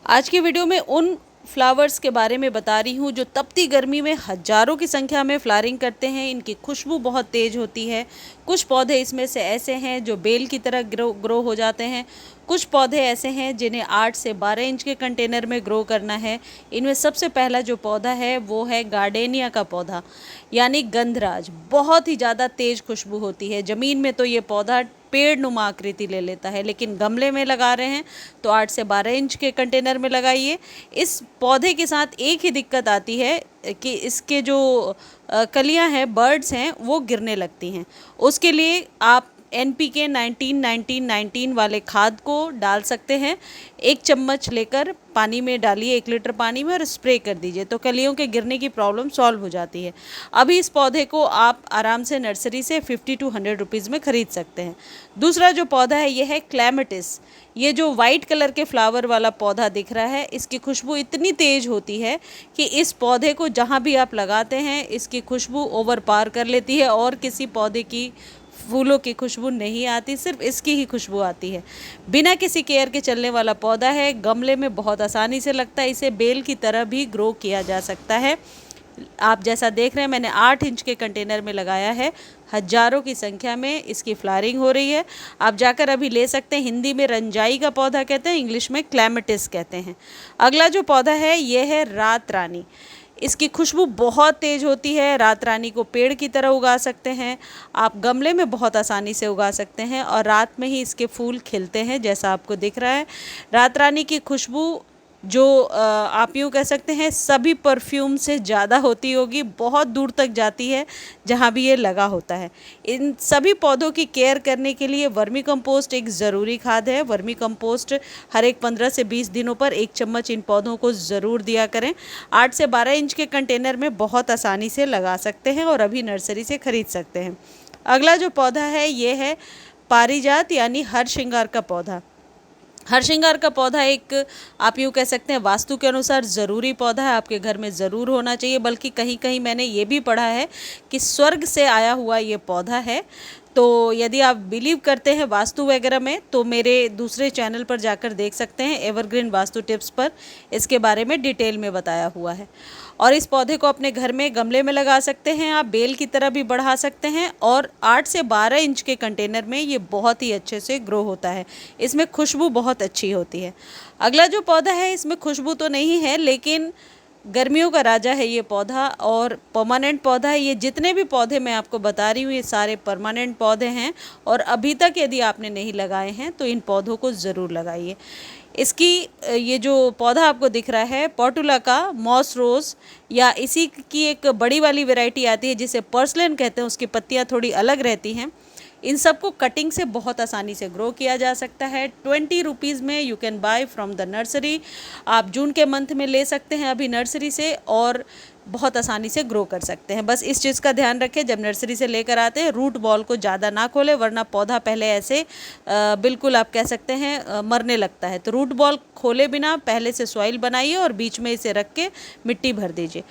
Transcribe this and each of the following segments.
आज की वीडियो में उन फ्लावर्स के बारे में बता रही हूँ जो तपती गर्मी में हजारों की संख्या में फ्लावरिंग करते हैं। इनकी खुशबू बहुत तेज़ होती है। कुछ पौधे इसमें से ऐसे हैं जो बेल की तरह ग्रो हो जाते हैं। कुछ पौधे ऐसे हैं जिन्हें 8 से 12 इंच के कंटेनर में ग्रो करना है। इनमें सबसे पहला जो पौधा है वो है गार्डेनिया का पौधा, यानी गंधराज। बहुत ही ज़्यादा तेज़ खुशबू होती है। ज़मीन में तो ये पौधा पेड़ नुमा आकृति ले लेता है, लेकिन गमले में लगा रहे हैं तो 8 से 12 इंच के कंटेनर में लगाइए। इस पौधे के साथ एक ही दिक्कत आती है कि इसके जो कलियां हैं, बर्ड्स हैं, वो गिरने लगती हैं। उसके लिए आप NPK 19-19-19 वाले खाद को डाल सकते हैं। 1 चम्मच लेकर पानी में डालिए, 1 लीटर पानी में, और स्प्रे कर दीजिए तो कलियों के गिरने की प्रॉब्लम सॉल्व हो जाती है। अभी इस पौधे को आप आराम से नर्सरी से 50 to 100 रुपीज़ में ख़रीद सकते हैं। दूसरा जो पौधा है ये है क्लैमेटिस। ये जो वाइट कलर के फ्लावर वाला पौधा दिख रहा है, इसकी खुशबू इतनी तेज़ होती है कि इस पौधे को जहाँ भी आप लगाते हैं इसकी खुशबू ओवर पार कर लेती है और किसी पौधे की फूलों की खुशबू नहीं आती, सिर्फ इसकी ही खुशबू आती है। बिना किसी केयर के चलने वाला पौधा है। गमले में बहुत आसानी से लगता है। इसे बेल की तरह भी ग्रो किया जा सकता है। आप जैसा देख रहे हैं, मैंने 8 इंच के कंटेनर में लगाया है। हजारों की संख्या में इसकी फ्लावरिंग हो रही है। आप जाकर अभी ले सकते हैं। हिंदी में रंजाई का पौधा कहते हैं, इंग्लिश में क्लैमेटिस कहते हैं। अगला जो पौधा है ये है रात रानी। इसकी खुशबू बहुत तेज़ होती है। रात रानी को पेड़ की तरह उगा सकते हैं। आप गमले में बहुत आसानी से उगा सकते हैं और रात में ही इसके फूल खिलते हैं, जैसा आपको दिख रहा है। रात रानी की खुशबू जो आप यूँ कह सकते हैं सभी परफ्यूम से ज़्यादा होती होगी, बहुत दूर तक जाती है जहाँ भी ये लगा होता है। इन सभी पौधों की केयर करने के लिए वर्मी कंपोस्ट एक ज़रूरी खाद है। वर्मी कंपोस्ट हर एक 15 से 20 दिनों पर 1 चम्मच इन पौधों को ज़रूर दिया करें। 8 से 12 इंच के कंटेनर में बहुत आसानी से लगा सकते हैं और अभी नर्सरी से ख़रीद सकते हैं। अगला जो पौधा है ये है पारिजात, यानी हर श्रृंगार का पौधा। हर श्रृंगार का पौधा एक आप यूँ कह सकते हैं वास्तु के अनुसार ज़रूरी पौधा है, आपके घर में ज़रूर होना चाहिए। बल्कि कहीं कहीं मैंने ये भी पढ़ा है कि स्वर्ग से आया हुआ ये पौधा है। तो यदि आप बिलीव करते हैं वास्तु वगैरह में तो मेरे दूसरे चैनल पर जाकर देख सकते हैं। एवरग्रीन वास्तु टिप्स पर इसके बारे में डिटेल में बताया हुआ है। और इस पौधे को अपने घर में गमले में लगा सकते हैं। आप बेल की तरह भी बढ़ा सकते हैं और 8 से 12 इंच के कंटेनर में ये बहुत ही अच्छे से ग्रो होता है। इसमें खुशबू बहुत अच्छी होती है। अगला जो पौधा है इसमें खुशबू तो नहीं है, लेकिन गर्मियों का राजा है ये पौधा और परमानेंट पौधा है। ये जितने भी पौधे मैं आपको बता रही हूँ ये सारे परमानेंट पौधे हैं और अभी तक यदि आपने नहीं लगाए हैं तो इन पौधों को ज़रूर लगाइए। इसकी ये जो पौधा आपको दिख रहा है पोर्टुला का मॉस रोज़, या इसी की एक बड़ी वाली वैरायटी आती है जिसे पर्सलेन कहते हैं, उसकी पत्तियाँ थोड़ी अलग रहती हैं। इन सबको कटिंग से बहुत आसानी से ग्रो किया जा सकता है। 20 रुपीज़ में you can buy from the nursery. आप जून के मंथ में ले सकते हैं अभी नर्सरी से और बहुत आसानी से ग्रो कर सकते हैं। बस इस चीज़ का ध्यान रखें, जब नर्सरी से लेकर आते हैं रूट बॉल को ज़्यादा ना खोलें, वरना पौधा पहले ऐसे बिल्कुल आप कह सकते हैं मरने लगता है। तो रूट बॉल खोले बिना पहले से सॉइल बनाइए और बीच में इसे रख के मिट्टी भर दीजिए।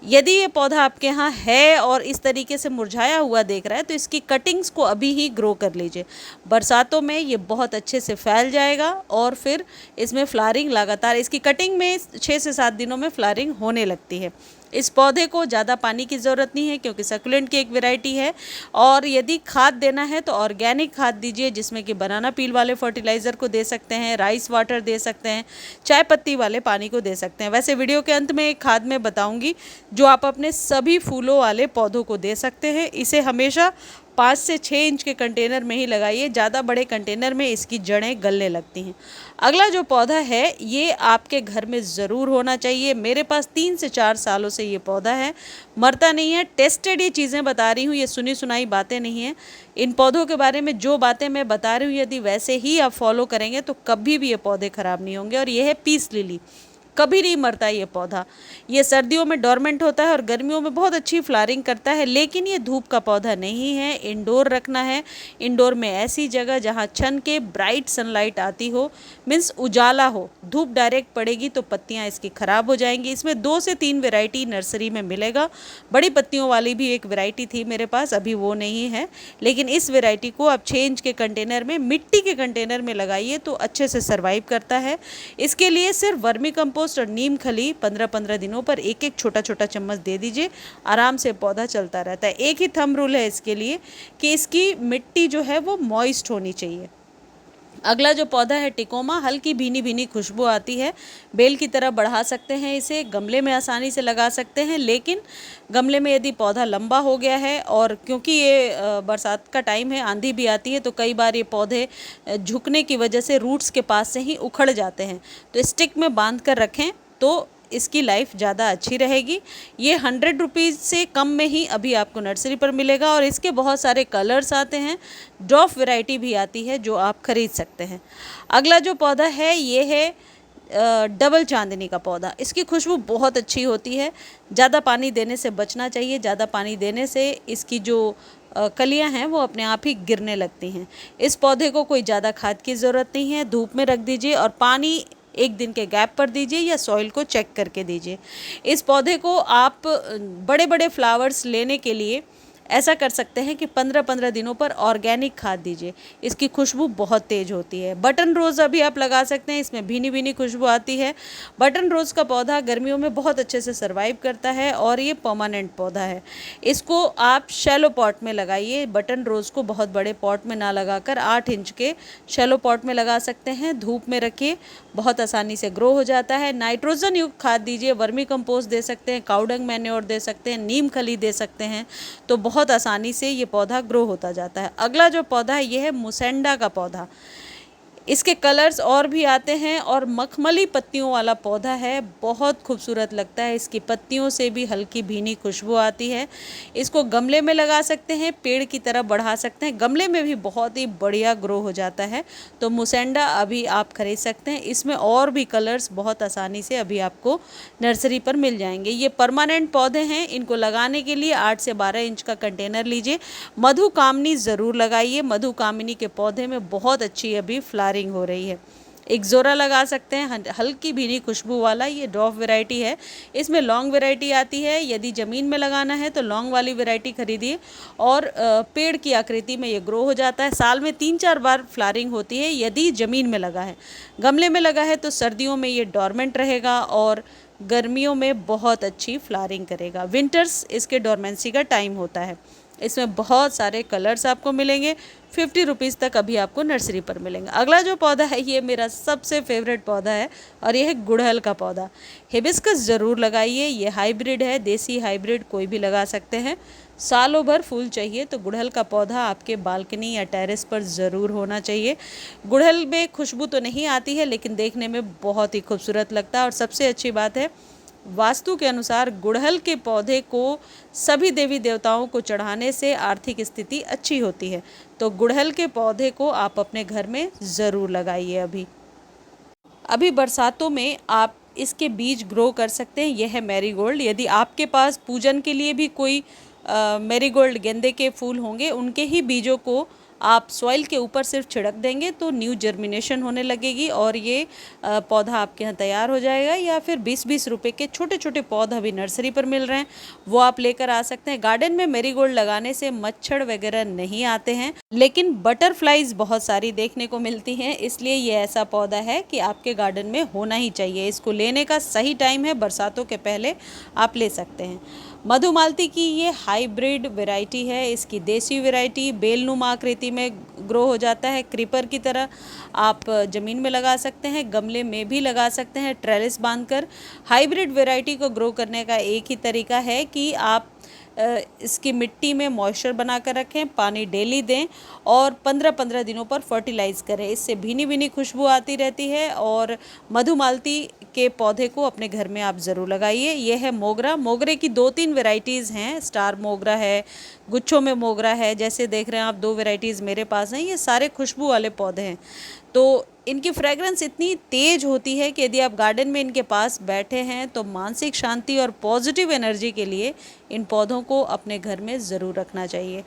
यदि ये पौधा आपके यहाँ है और इस तरीके से मुरझाया हुआ देख रहा है तो इसकी कटिंग्स को अभी ही ग्रो कर लीजिए। बरसातों में ये बहुत अच्छे से फैल जाएगा और फिर इसमें फ्लावरिंग लगातार, इसकी कटिंग में 6 से 7 दिनों में फ्लावरिंग होने लगती है। इस पौधे को ज़्यादा पानी की ज़रूरत नहीं है क्योंकि सकुलेंट की एक वैरायटी है। और यदि खाद देना है तो ऑर्गेनिक खाद दीजिए, जिसमें कि बनाना पील वाले फर्टिलाइज़र को दे सकते हैं, राइस वाटर दे सकते हैं, चाय पत्ती वाले पानी को दे सकते हैं। वैसे वीडियो के अंत में एक खाद मैं बताऊंगी जो आप अपने सभी फूलों वाले पौधों को दे सकते हैं। इसे हमेशा 5 से 6 इंच के कंटेनर में ही लगाइए, ज़्यादा बड़े कंटेनर में इसकी जड़ें गलने लगती हैं। अगला जो पौधा है ये आपके घर में ज़रूर होना चाहिए। मेरे पास 3 से 4 सालों से ये पौधा है, मरता नहीं है। टेस्टेड ये चीज़ें बता रही हूँ, ये सुनी सुनाई बातें नहीं हैं। इन पौधों के बारे में जो बातें मैं बता रही हूँ यदि वैसे ही आप फॉलो करेंगे तो कभी भी ये पौधे ख़राब नहीं होंगे। और ये है पीस लिली। कभी नहीं मरता ये पौधा। ये सर्दियों में डोरमेंट होता है और गर्मियों में बहुत अच्छी फ्लावरिंग करता है, लेकिन ये धूप का पौधा नहीं है, इंडोर रखना है। इंडोर में ऐसी जगह जहाँ छन के ब्राइट सनलाइट आती हो, मीन्स उजाला हो। धूप डायरेक्ट पड़ेगी तो पत्तियाँ इसकी ख़राब हो जाएंगी। इसमें 2 से 3 वैरायटी नर्सरी में मिलेगा। बड़ी पत्तियों वाली भी एक वैरायटी थी मेरे पास, अभी वो नहीं है, लेकिन इस वैरायटी को आप 6 इंच के कंटेनर में, मिट्टी के कंटेनर में लगाइए तो अच्छे से सर्वाइव करता है। इसके लिए सिर्फ वर्मी कंपोस्ट और नीम खली 15-15 दिनों पर एक एक छोटा छोटा चम्मच दे दीजिए, आराम से पौधा चलता रहता है। एक ही थंब रूल है इसके लिए कि इसकी मिट्टी जो है वो मॉइस्ट होनी चाहिए। अगला जो पौधा है टिकोमा, हल्की भीनी भीनी खुशबू आती है, बेल की तरह बढ़ा सकते हैं इसे, गमले में आसानी से लगा सकते हैं। लेकिन गमले में यदि पौधा लंबा हो गया है और क्योंकि ये बरसात का टाइम है, आंधी भी आती है, तो कई बार ये पौधे झुकने की वजह से रूट्स के पास से ही उखड़ जाते हैं, तो स्टिक में बांध कर रखें तो इसकी लाइफ ज़्यादा अच्छी रहेगी। ये 100 रुपीज़ से कम में ही अभी आपको नर्सरी पर मिलेगा और इसके बहुत सारे कलर्स आते हैं, ड्रॉप वैरायटी भी आती है जो आप खरीद सकते हैं। अगला जो पौधा है ये है डबल चांदनी का पौधा। इसकी खुशबू बहुत अच्छी होती है। ज़्यादा पानी देने से बचना चाहिए, ज़्यादा पानी देने से इसकी जो कलियां हैं वो अपने आप ही गिरने लगती हैं। इस पौधे को कोई ज़्यादा खाद की ज़रूरत नहीं है, धूप में रख दीजिए और पानी 1 दिन के गैप पर दीजिए या सॉइल को चेक करके दीजिए। इस पौधे को आप बड़े बड़े फ्लावर्स लेने के लिए ऐसा कर सकते हैं कि 15-15 दिनों पर ऑर्गेनिक खाद दीजिए, इसकी खुशबू बहुत तेज़ होती है। बटन रोज़ अभी आप लगा सकते हैं, इसमें भीनी भीनी खुशबू आती है। बटन रोज़ का पौधा गर्मियों में बहुत अच्छे से सर्वाइव करता है और ये परमानेंट पौधा है। इसको आप शैलो पॉट में लगाइए, बटन रोज़ को बहुत बड़े पॉट में ना लगाकर 8 इंच के शैलो पॉट में लगा सकते हैं। धूप में रखिए, बहुत आसानी से ग्रो हो जाता है। नाइट्रोजन युक्त खाद दीजिए, वर्मी कंपोस्ट दे सकते हैं, काउडंग मैन्योर दे सकते हैं, नीम खली दे सकते हैं, तो बहुत आसानी से ये पौधा ग्रो होता जाता है। अगला जो पौधा है ये है मुसेंडा का पौधा। इसके कलर्स और भी आते हैं और मखमली पत्तियों वाला पौधा है, बहुत खूबसूरत लगता है। इसकी पत्तियों से भी हल्की भीनी खुशबू आती है। इसको गमले में लगा सकते हैं, पेड़ की तरह बढ़ा सकते हैं, गमले में भी बहुत ही बढ़िया ग्रो हो जाता है। तो मुसेंडा अभी आप खरीद सकते हैं। इसमें और भी कलर्स बहुत आसानी से अभी आपको नर्सरी पर मिल जाएंगे। ये परमानेंट पौधे हैं, इनको लगाने के लिए 8 से 12 इंच का कंटेनर लीजिए। मधुकामनी ज़रूर लगाइए, मधुकामिनी के पौधे में बहुत अच्छी अभी फ्लावरिंग हो रही है। एक जोरा लगा सकते हैं, हल्की भीनी खुशबू वाला, ये ड्रॉप वैरायटी है। इसमें लॉन्ग वैरायटी आती है, यदि ज़मीन में लगाना है तो लॉन्ग वाली वैरायटी खरीदिए और पेड़ की आकृति में ये ग्रो हो जाता है। साल में 3-4 बार फ्लावरिंग होती है यदि ज़मीन में लगा है। गमले में लगा है तो सर्दियों में ये डोरमेंट रहेगा और गर्मियों में बहुत अच्छी फ्लावरिंग करेगा। विंटर्स इसके डोरमेंसी का टाइम होता है। इसमें बहुत सारे कलर्स आपको मिलेंगे। 50 रुपीज़ तक अभी आपको नर्सरी पर मिलेंगे। अगला जो पौधा है ये मेरा सबसे फेवरेट पौधा है और ये है गुड़हल का पौधा। हिबिस्कस ज़रूर लगाइए, ये हाइब्रिड है, देसी हाइब्रिड कोई भी लगा सकते हैं। सालों भर फूल चाहिए तो गुड़हल का पौधा आपके बालकनी या टेरेस पर ज़रूर होना चाहिए। गुड़हल में खुशबू तो नहीं आती है लेकिन देखने में बहुत ही खूबसूरत लगता है और सबसे अच्छी बात है वास्तु के अनुसार गुड़हल के पौधे को सभी देवी देवताओं को चढ़ाने से आर्थिक स्थिति अच्छी होती है। तो गुड़हल के पौधे को आप अपने घर में ज़रूर लगाइए। अभी बरसातों में आप इसके बीज ग्रो कर सकते हैं। यह है मैरीगोल्ड। यदि आपके पास पूजन के लिए भी कोई मैरीगोल्ड गेंदे के फूल होंगे, उनके ही बीजों को आप सॉइल के ऊपर सिर्फ छिड़क देंगे तो न्यू जर्मिनेशन होने लगेगी और ये पौधा आपके यहाँ तैयार हो जाएगा। या फिर 20-20 रुपए के छोटे छोटे पौधे अभी नर्सरी पर मिल रहे हैं, वो आप लेकर आ सकते हैं। गार्डन में मैरीगोल्ड लगाने से मच्छर वगैरह नहीं आते हैं, लेकिन बटरफ्लाइज बहुत सारी देखने को मिलती हैं, इसलिए ये ऐसा पौधा है कि आपके गार्डन में होना ही चाहिए। इसको लेने का सही टाइम है बरसातों के पहले, आप ले सकते हैं। मधुमालती की ये हाइब्रिड वैरायटी है। इसकी देसी वैरायटी बेलनुमा आकृति में ग्रो हो जाता है, क्रीपर की तरह। आप ज़मीन में लगा सकते हैं, गमले में भी लगा सकते हैं ट्रेलिस बांधकर। हाइब्रिड वैरायटी को ग्रो करने का एक ही तरीका है कि आप इसकी मिट्टी में मॉइस्चर बना कर रखें, पानी डेली दें और 15-15 दिनों पर फर्टिलाइज़ करें। इससे भीनी भीनी खुशबू आती रहती है और मधुमालती के पौधे को अपने घर में आप ज़रूर लगाइए। ये है मोगरा। मोगरे की 2-3 वैरायटीज़ हैं, स्टार मोगरा है, गुच्छों में मोगरा है। जैसे देख रहे हैं आप 2 वैरायटीज़ मेरे पास हैं। ये सारे खुशबू वाले पौधे हैं। तो इनकी फ्रेगरेंस इतनी तेज़ होती है कि यदि आप गार्डन में इनके पास बैठे हैं तो मानसिक शांति और पॉजिटिव एनर्जी के लिए इन पौधों को अपने घर में ज़रूर रखना चाहिए।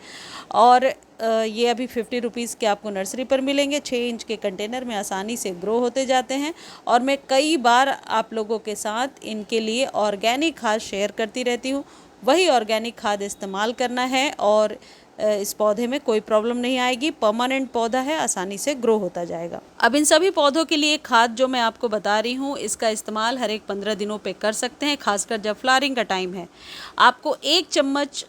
और ये अभी 50 रुपीज़ के आपको नर्सरी पर मिलेंगे। 6 इंच के कंटेनर में आसानी से ग्रो होते जाते हैं। और मैं कई बार आप लोगों के साथ इनके लिए ऑर्गेनिक खाद शेयर करती रहती हूँ। वही ऑर्गेनिक खाद इस्तेमाल करना है और इस पौधे में कोई प्रॉब्लम नहीं आएगी। परमानेंट पौधा है, आसानी से ग्रो होता जाएगा। अब इन सभी पौधों के लिए खाद जो मैं आपको बता रही हूँ, इसका इस्तेमाल हर एक 15 दिनों पे कर सकते हैं, खासकर जब फ्लावरिंग का टाइम है। आपको 1 चम्मच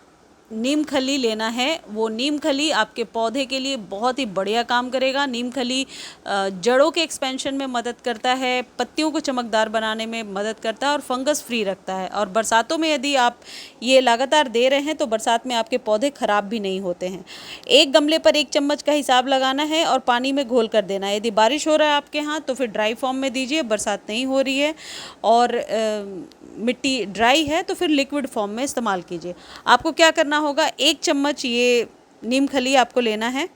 नीम खली लेना है। वो नीम खली आपके पौधे के लिए बहुत ही बढ़िया काम करेगा। नीम खली जड़ों के एक्सपेंशन में मदद करता है, पत्तियों को चमकदार बनाने में मदद करता है और फंगस फ्री रखता है। और बरसातों में यदि आप ये लगातार दे रहे हैं तो बरसात में आपके पौधे ख़राब भी नहीं होते हैं। एक गमले पर 1 चम्मच का हिसाब लगाना है और पानी में घोल कर देना है। यदि बारिश हो रहा है आपके यहाँ तो फिर ड्राई फॉर्म में दीजिए, बरसात नहीं हो रही है और मिट्टी ड्राई है तो फिर लिक्विड फॉर्म में इस्तेमाल कीजिए। आपको क्या करना होगा, 1 चम्मच ये नीम खली आपको लेना है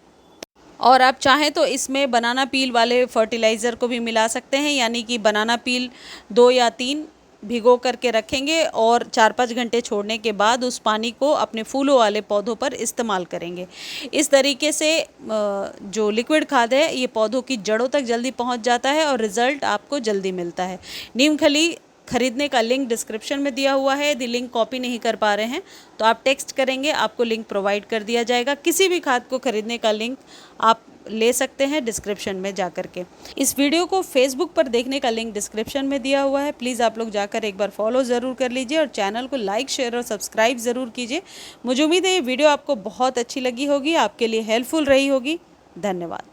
और आप चाहें तो इसमें बनाना पील वाले फर्टिलाइज़र को भी मिला सकते हैं, यानी कि बनाना पील 2 या 3 भिगो करके रखेंगे और 4-5 घंटे छोड़ने के बाद उस पानी को अपने फूलों वाले पौधों पर इस्तेमाल करेंगे। इस तरीके से जो लिक्विड खाद है ये पौधों की जड़ों तक जल्दी पहुंच जाता है और रिज़ल्ट आपको जल्दी मिलता है। नीम खली खरीदने का लिंक डिस्क्रिप्शन में दिया हुआ है। यदि लिंक कॉपी नहीं कर पा रहे हैं तो आप टेक्स्ट करेंगे, आपको लिंक प्रोवाइड कर दिया जाएगा। किसी भी खाद को खरीदने का लिंक आप ले सकते हैं डिस्क्रिप्शन में जाकर के। इस वीडियो को फेसबुक पर देखने का लिंक डिस्क्रिप्शन में दिया हुआ है। प्लीज़ आप लोग जाकर एक बार फॉलो ज़रूर कर लीजिए और चैनल को लाइक, शेयर और सब्सक्राइब ज़रूर कीजिए। मुझे उम्मीद है ये वीडियो आपको बहुत अच्छी लगी होगी, आपके लिए हेल्पफुल रही होगी। धन्यवाद।